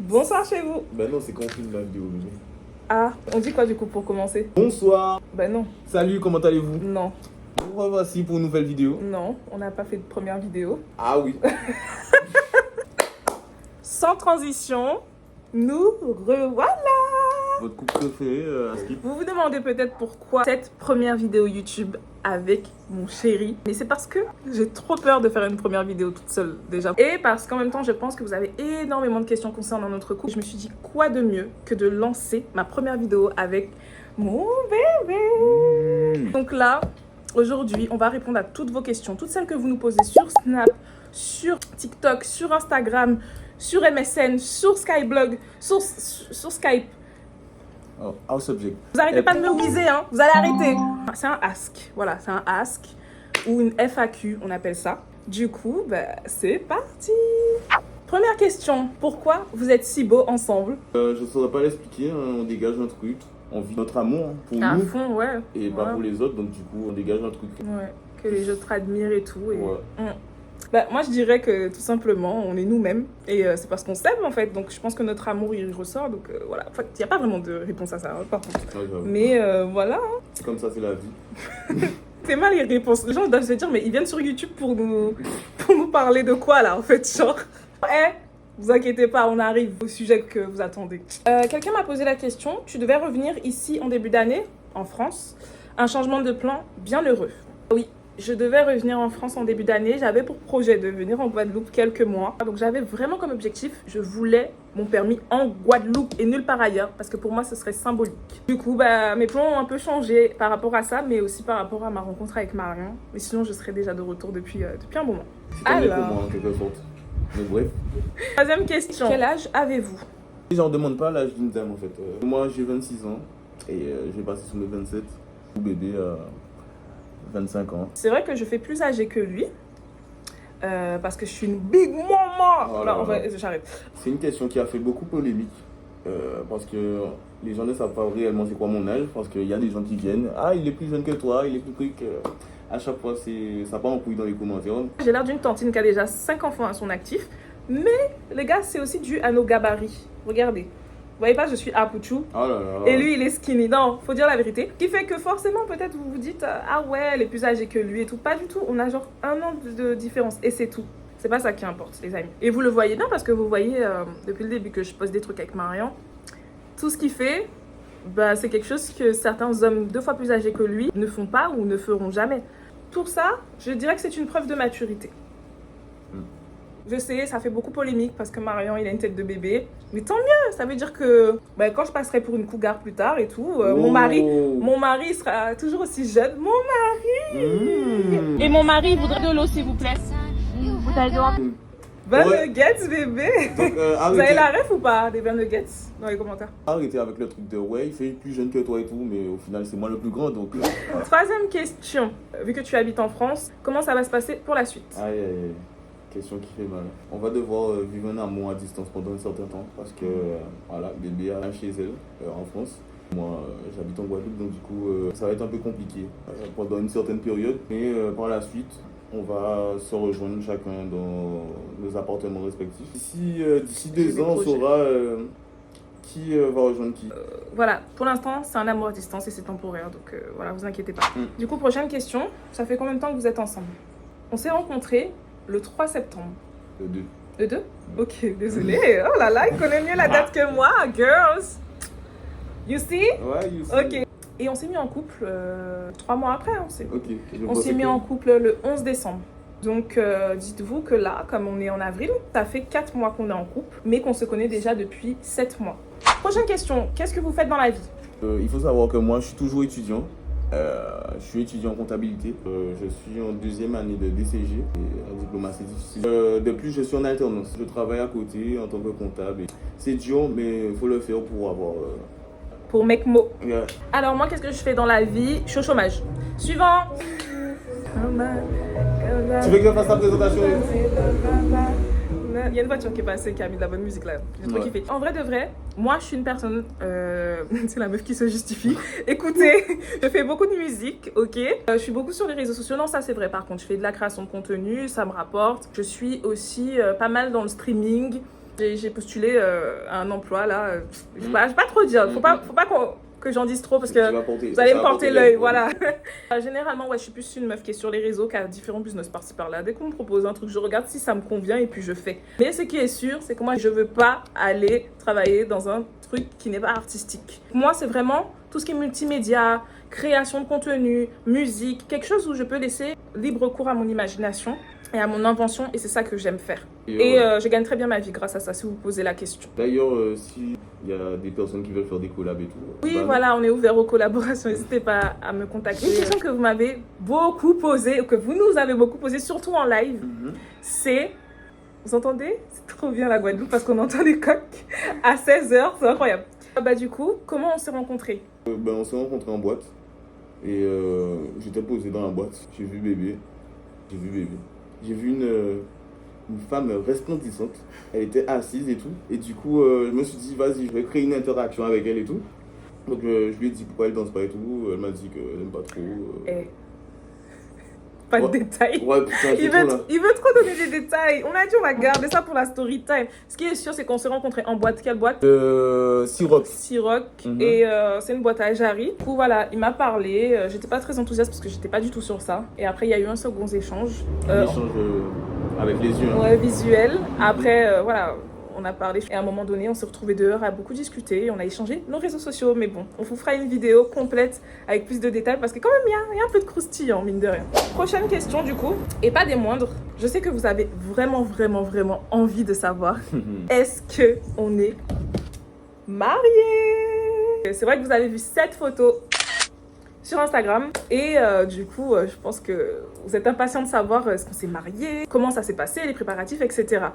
Bonsoir chez vous. Ben non, c'est quand on filme la vidéo, bébé. Ah, on dit quoi du coup pour commencer? Bonsoir. Ben non, Salut, comment allez-vous? non, Nous revoici pour une nouvelle vidéo. non, on n'a pas fait de première vidéo. Ah oui. Sans transition, nous revoilà. Votre couple préféré, Askip? Vous vous demandez peut-être pourquoi cette première vidéo YouTube avec mon chéri. Mais c'est parce que j'ai trop peur de faire une première vidéo toute seule déjà. Et parce qu'en même temps, je pense que vous avez énormément de questions concernant notre couple. Je me suis dit, quoi de mieux que de lancer ma première vidéo avec mon bébé. Donc là, aujourd'hui, on va répondre à toutes vos questions. Toutes celles que vous nous posez sur Snap, sur TikTok, sur Instagram, sur MSN, sur Skyblog, sur Skype. Oh, our subject. Vous arrêtez pas de me whizzer, hein. Vous allez arrêter. C'est un ask. Voilà, c'est un ask ou une FAQ, on appelle ça. Du coup, c'est parti. Première question. Pourquoi vous êtes si beaux ensemble? Je saurais pas l'expliquer, hein, on dégage un truc. On vit notre amour hein, pour À nous fond, ouais. et pas Ouais. pour les autres, donc du coup on dégage un truc. Ouais. Que les autres admirent et tout. Et... Ouais. Moi, je dirais que tout simplement, on est nous-mêmes. Et c'est parce qu'on s'aime, en fait. Donc, je pense que notre amour, il ressort. Donc, voilà. En fait, il n'y a pas vraiment de réponse à ça, hein, par contre. Ouais, j'avoue. Mais voilà. Hein. C'est comme ça, c'est la vie. C'est mal les réponses. Les gens doivent se dire, mais ils viennent sur YouTube pour nous parler de quoi, là, en fait, genre. Vous inquiétez pas, on arrive au sujet que vous attendez. Quelqu'un m'a posé la question. Tu devais revenir ici en début d'année, en France. Un changement de plan bien heureux. Oui. Je devais revenir en France en début d'année. J'avais pour projet de venir en Guadeloupe quelques mois. Donc j'avais vraiment comme objectif, je voulais mon permis en Guadeloupe et nulle part ailleurs. Parce que pour moi, ce serait symbolique. Du coup, mes plans ont un peu changé par rapport à ça, mais aussi par rapport à ma rencontre avec Marion. Mais sinon, je serais déjà de retour depuis un moment. C'est comme pour moi en quelque sorte. Mais bref. Troisième question. Quel âge avez-vous? J'en demande pas l'âge d'une dame en fait. Moi j'ai 26 ans et je vais passer sur mes 27. Mon bébé 25 ans. C'est vrai que je fais plus âgé que lui. Parce que je suis une big mama. Oh Non, en vrai, j'arrête. C'est une question qui a fait beaucoup polémique. Parce que les gens ne savent pas réellement c'est quoi mon âge. Parce qu'il y a des gens qui viennent. Ah, il est plus jeune que toi, il est plus truc. À chaque fois, ça part en couille dans les commentaires. J'ai l'air d'une tantine qui a déjà 5 enfants à son actif. Mais les gars, c'est aussi dû à nos gabarits. Regardez. Vous voyez pas, je suis Apouchou. Oh là là. Et lui, il est skinny. Non, faut dire la vérité. Qui fait que forcément, peut-être, vous vous dites, ah ouais, elle est plus âgée que lui et tout. Pas du tout. On a genre 1 an de différence. Et c'est tout. C'est pas ça qui importe, les amis. Et vous le voyez bien parce que vous voyez, depuis le début que je poste des trucs avec Marion, tout ce qu'il fait, c'est quelque chose que certains hommes 2 fois plus âgés que lui ne font pas ou ne feront jamais. Pour ça, je dirais que c'est une preuve de maturité. Je sais, ça fait beaucoup polémique parce que Marion, il a une tête de bébé. Mais tant mieux, ça veut dire que quand je passerai pour une cougar plus tard et tout, mon mari sera toujours aussi jeune. Mon mari Et mon mari voudrait de l'eau, s'il vous plaît. Vous allez devoir... Van Ouais. Nuggets, bébé. Donc, Vous avez arrêtez, la ref ou pas des Van Nuggets dans les commentaires? arrêtez avec le truc de ouais, il fait plus jeune que toi et tout, mais au final, c'est moi le plus grand donc. Troisième question. Vu que tu habites en France, comment ça va se passer pour la suite? Aïe, aïe, aïe. Question qui fait mal. On va devoir vivre un amour à distance pendant un certain temps parce que voilà, bébé a chez elle en France. Moi, j'habite en Guadeloupe, donc du coup, ça va être un peu compliqué pendant une certaine période. Mais par la suite, on va se rejoindre chacun dans nos appartements respectifs. D'ici 2 ans, on saura qui va rejoindre qui. Voilà, pour l'instant, c'est un amour à distance et c'est temporaire, donc voilà, vous inquiétez pas. Du coup, prochaine question. Ça fait combien de temps que vous êtes ensemble? On s'est rencontrés le 3 septembre. Le 2. Le 2? Ok, désolé. Oh là là, il connaît mieux la date que moi, girls. You see? Ouais, you see. Ok. Et on s'est mis en couple 3 mois après. Ok. On s'est mis en couple le 11 décembre. Donc, dites-vous que là, comme on est en avril, ça fait 4 mois qu'on est en couple, mais qu'on se connaît déjà depuis 7 mois. Prochaine question. Qu'est-ce que vous faites dans la vie? Il faut savoir que moi, je suis toujours étudiant. Je suis étudiant en comptabilité. Je suis en 2e année de DCG, et un diplôme assez difficile. De plus, je suis en alternance. Je travaille à côté en tant que comptable. C'est dur, mais il faut le faire pour avoir... Pour Mecmo. Yeah. Alors moi, qu'est-ce que je fais dans la vie? Je suis au chômage. Suivant. Tu veux que je fasse la présentation? Il y a une voiture qui est passée qui a mis de la bonne musique là. J'ai trop kiffé. En vrai de vrai, moi je suis une personne, c'est la meuf qui se justifie. Écoutez, je fais beaucoup de musique, ok. Je suis beaucoup sur les réseaux sociaux, non ça c'est vrai par contre. Je fais de la création de contenu, ça me rapporte. Je suis aussi pas mal dans le streaming. J'ai postulé à un emploi là. Je vais pas trop dire. Faut pas que j'en dise trop parce que vous allez me porter l'œil. Voilà. Généralement, ouais, je suis plus une meuf qui est sur les réseaux, qui a différents business par-ci par-là. Dès qu'on me propose un truc, je regarde si ça me convient et puis je fais. Mais ce qui est sûr, c'est que moi, je veux pas aller travailler dans un truc qui n'est pas artistique. Moi, c'est vraiment tout ce qui est multimédia, création de contenu, musique, quelque chose où je peux laisser libre cours à mon imagination et à mon invention, et c'est ça que j'aime faire. Et je gagne très bien ma vie grâce à ça, si vous posez la question. D'ailleurs, s'il y a des personnes qui veulent faire des collabs et tout... Oui, voilà, on est ouvert aux collaborations, n'hésitez pas à me contacter. Une question que vous m'avez beaucoup posée, que vous nous avez beaucoup posée, surtout en live, c'est... Vous entendez? C'est trop bien la Guadeloupe, parce qu'on entend les coqs à 16h, c'est incroyable. Bah du coup, comment on s'est rencontrés? On s'est rencontrés en boîte, et j'étais posé dans la boîte, j'ai vu bébé. J'ai vu une femme resplendissante, elle était assise et tout, et du coup je me suis dit vas-y, je vais créer une interaction avec elle et tout. Donc je lui ai dit pourquoi elle danse pas et tout, elle m'a dit qu'elle n'aime pas trop. Pas de détails. Ouais, putain, il veut trop donner des détails. On a dit on va garder ça pour la story time. Ce qui est sûr, c'est qu'on s'est rencontrés en boîte. Quelle boîte? Siroc. Et c'est une boîte à Jarry. Du coup, voilà, il m'a parlé. J'étais pas très enthousiaste parce que j'étais pas du tout sur ça. Et après, il y a eu un second échange. Avec les yeux. Ouais, visuel. Après, voilà. On a parlé et à un moment donné, on s'est retrouvés dehors à beaucoup discuter. On a échangé nos réseaux sociaux. Mais bon, on vous fera une vidéo complète avec plus de détails parce que quand même, il y a un peu de croustillant, mine de rien. Prochaine question du coup, et pas des moindres. Je sais que vous avez vraiment envie de savoir. Est-ce qu'on est mariés? C'est vrai que vous avez vu cette photo sur Instagram et du coup, je pense que vous êtes impatients de savoir est-ce qu'on s'est mariés, comment ça s'est passé, les préparatifs, etc.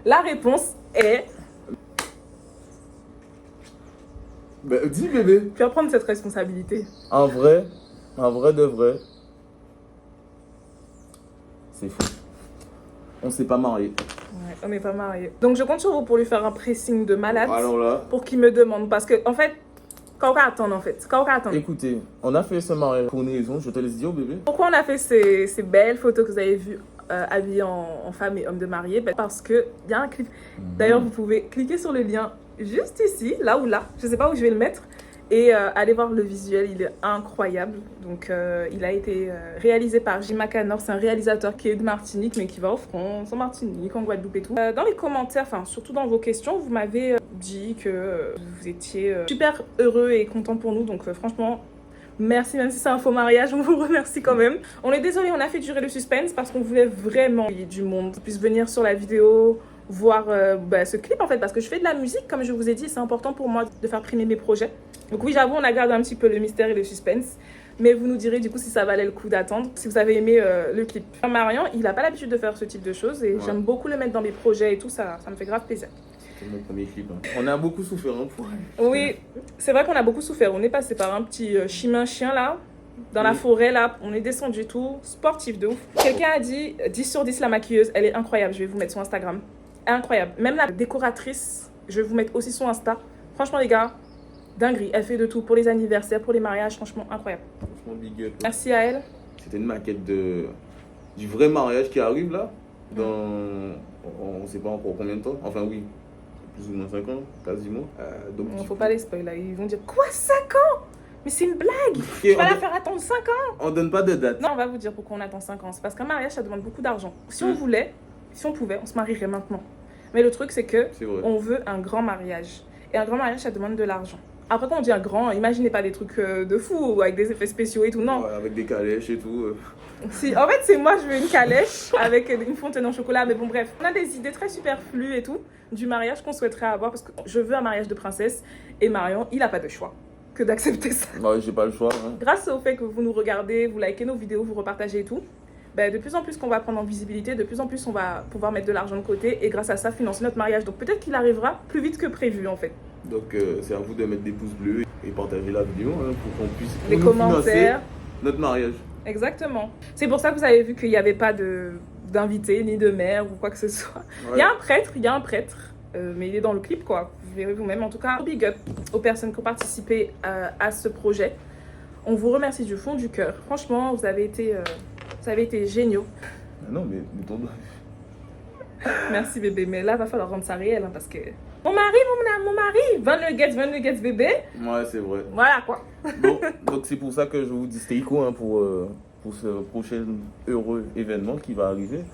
La réponse est... Dis bébé. Tu vas prendre cette responsabilité. En vrai de vrai, c'est fou. On s'est pas mariés. Ouais, on n'est pas mariés. Donc je compte sur vous pour lui faire un pressing de malade. Alors là... Pour qu'il me demande. Parce que en fait, quand on va attendre en fait. Quand on va attendre. Écoutez, on a fait ce mariage pour une raison, je te laisse dire bébé. Pourquoi on a fait ces belles photos que vous avez vues habillés en femme et homme de mariée? Parce qu'il y a un clip. D'ailleurs, vous pouvez cliquer sur le lien juste ici, là ou là. Je ne sais pas où je vais le mettre. Et allez voir le visuel, il est incroyable. Donc, il a été réalisé par Jima Canor. C'est un réalisateur qui est de Martinique, mais qui va en France, en Martinique, en Guadeloupe et tout. Dans les commentaires, enfin, surtout dans vos questions, vous m'avez dit que vous étiez super heureux et content pour nous. Donc, franchement... Merci, même si c'est un faux mariage, on vous remercie quand même. On est désolé, on a fait durer le suspense parce qu'on voulait vraiment qu'il y ait du monde puisse venir sur la vidéo, voir ce clip en fait, parce que je fais de la musique, comme je vous ai dit, c'est important pour moi de faire primer mes projets. Donc oui, j'avoue, on a gardé un petit peu le mystère et le suspense, mais vous nous direz du coup si ça valait le coup d'attendre, si vous avez aimé le clip. Marian, il n'a pas l'habitude de faire ce type de choses et j'aime beaucoup le mettre dans mes projets et tout, ça me fait grave plaisir. C'est mon premier clip. On a beaucoup souffert pour elle. Oui, c'est vrai qu'on a beaucoup souffert. On est passé par un petit chemin chien là, dans la forêt là. On est descendu et tout, sportif de ouf. Quelqu'un a dit 10 sur 10 la maquilleuse, elle est incroyable. Je vais vous mettre son Instagram. Incroyable. Même la décoratrice, je vais vous mettre aussi son Insta. Franchement les gars, dinguerie. Elle fait de tout pour les anniversaires, pour les mariages. Franchement incroyable. Franchement big up. Merci à elle. C'était une maquette du vrai mariage qui arrive là. On ne sait pas encore combien de temps. Enfin oui. Plus ou moins 5 ans, quasiment. Donc, faut pas les spoiler, ils vont dire quoi 5 ans? Mais c'est une blague! Tu vas la faire attendre 5 ans! On donne pas de date. Non, on va vous dire pourquoi on attend 5 ans. C'est parce qu'un mariage, ça demande beaucoup d'argent. Si on voulait, si on pouvait, on se marierait maintenant. Mais le truc, c'est que on veut un grand mariage. Et un grand mariage, ça demande de l'argent. Après, quand on dit un grand, imaginez pas des trucs de fou, avec des effets spéciaux et tout, non. Ouais, avec des calèches et tout. Si, en fait, c'est moi, je veux une calèche avec une fontaine en chocolat, mais bon, bref. On a des idées très superflues et tout, du mariage qu'on souhaiterait avoir, parce que je veux un mariage de princesse, et Marion, il a pas de choix que d'accepter ça. Ouais, j'ai pas le choix. Hein. Grâce au fait que vous nous regardez, vous likez nos vidéos, vous repartagez et tout, ben, de plus en plus qu'on va prendre en visibilité, de plus en plus on va pouvoir mettre de l'argent de côté, et grâce à ça, financer notre mariage. Donc peut-être qu'il arrivera plus vite que prévu, en fait. Donc c'est à vous de mettre des pouces bleus et partager la vidéo hein, pour qu'on puisse les commentaires, notre mariage. Exactement. C'est pour ça que vous avez vu qu'il n'y avait pas d'invité ni de mère ou quoi que ce soit. Ouais. Il y a un prêtre, mais il est dans le clip quoi. Vous verrez vous-même. En tout cas, big up aux personnes qui ont participé à ce projet. On vous remercie du fond du cœur. Franchement, vous avez été géniaux. Non mais ton Merci bébé, mais là, va falloir rendre ça réel hein, parce que... Mon mari, 20 nuggets bébé. Ouais, c'est vrai. Voilà quoi. Donc c'est pour ça que je vous dis stay cool hein, pour ce prochain heureux événement qui va arriver.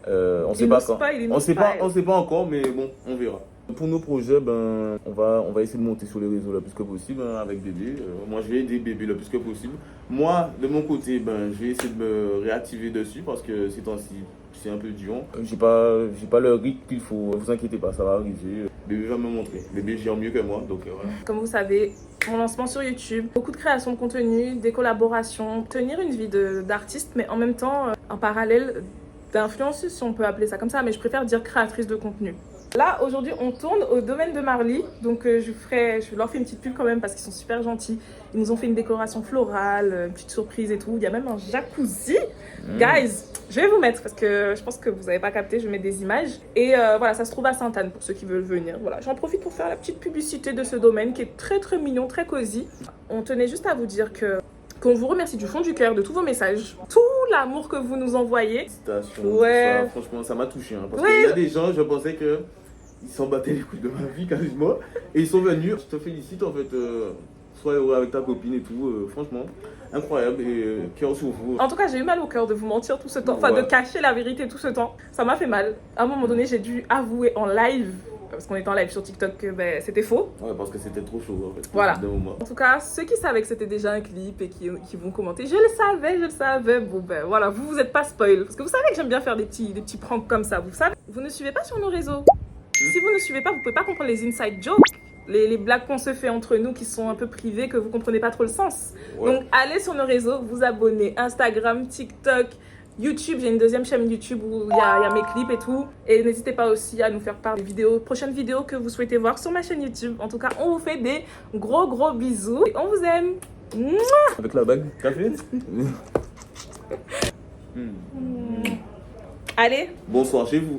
On sait pas quand. On sait pas encore, mais bon, on verra. Pour nos projets, ben, on va essayer de monter sur les réseaux le plus que possible hein, avec bébé. Moi, je vais aider bébé le plus que possible. Moi, de mon côté, ben, je vais essayer de me réactiver dessus parce que ces temps-ci, c'est un peu dur. J'ai pas le rythme qu'il faut. Vous inquiétez pas, ça va arriver. Bébé va me montrer. Bébé gère mieux que moi, donc voilà. Comme vous savez, mon lancement sur YouTube, beaucoup de création de contenu, des collaborations, tenir une vie d'artiste, mais en même temps, en parallèle d'influenceuse, si on peut appeler ça comme ça, mais je préfère dire créatrice de contenu. Là, aujourd'hui, on tourne au domaine de Marly. Donc, je leur fais une petite pub quand même parce qu'ils sont super gentils. Ils nous ont fait une décoration florale, une petite surprise et tout. Il y a même un jacuzzi. Guys, je vais vous mettre parce que je pense que vous n'avez pas capté. Je vais mettre des images. Et voilà, ça se trouve à Sainte-Anne pour ceux qui veulent venir. Voilà, j'en profite pour faire la petite publicité de ce domaine qui est très, très mignon, très cosy. On tenait juste à vous dire qu'on vous remercie du fond du cœur de tous vos messages, tout l'amour que vous nous envoyez. Félicitations. Ouais. Ça, franchement, ça m'a touché. Hein, parce qu'il y a des gens, je pensais qu'ils s'en battaient les couilles de ma vie quasiment. Et ils sont venus. Je te félicite en fait. Sois heureux avec ta copine et tout. Franchement, incroyable. Et cœur sur vous. En tout cas, j'ai eu mal au cœur de vous mentir tout ce temps. Enfin, de cacher la vérité tout ce temps. Ça m'a fait mal. À un moment donné, j'ai dû avouer en live. Parce qu'on était en live sur TikTok que c'était faux. Ouais, parce que c'était trop chaud en fait. Voilà. En tout cas, ceux qui savaient que c'était déjà un clip et qui vont commenter, je le savais. Bon ben voilà, vous êtes pas spoil. Parce que vous savez que j'aime bien faire des petits pranks comme ça, vous savez. Vous ne suivez pas sur nos réseaux. Si vous ne suivez pas, vous pouvez pas comprendre les inside jokes. Les blagues qu'on se fait entre nous qui sont un peu privées, que vous comprenez pas trop le sens. Ouais. Donc allez sur nos réseaux, vous abonnez. Instagram, TikTok, YouTube, j'ai une deuxième chaîne YouTube où il y a mes clips et tout. Et n'hésitez pas aussi à nous faire part des prochaines vidéos que vous souhaitez voir sur ma chaîne YouTube. En tout cas, on vous fait des gros bisous. Et on vous aime. Mouah. Avec la bague, café. Allez. Bonsoir chez vous.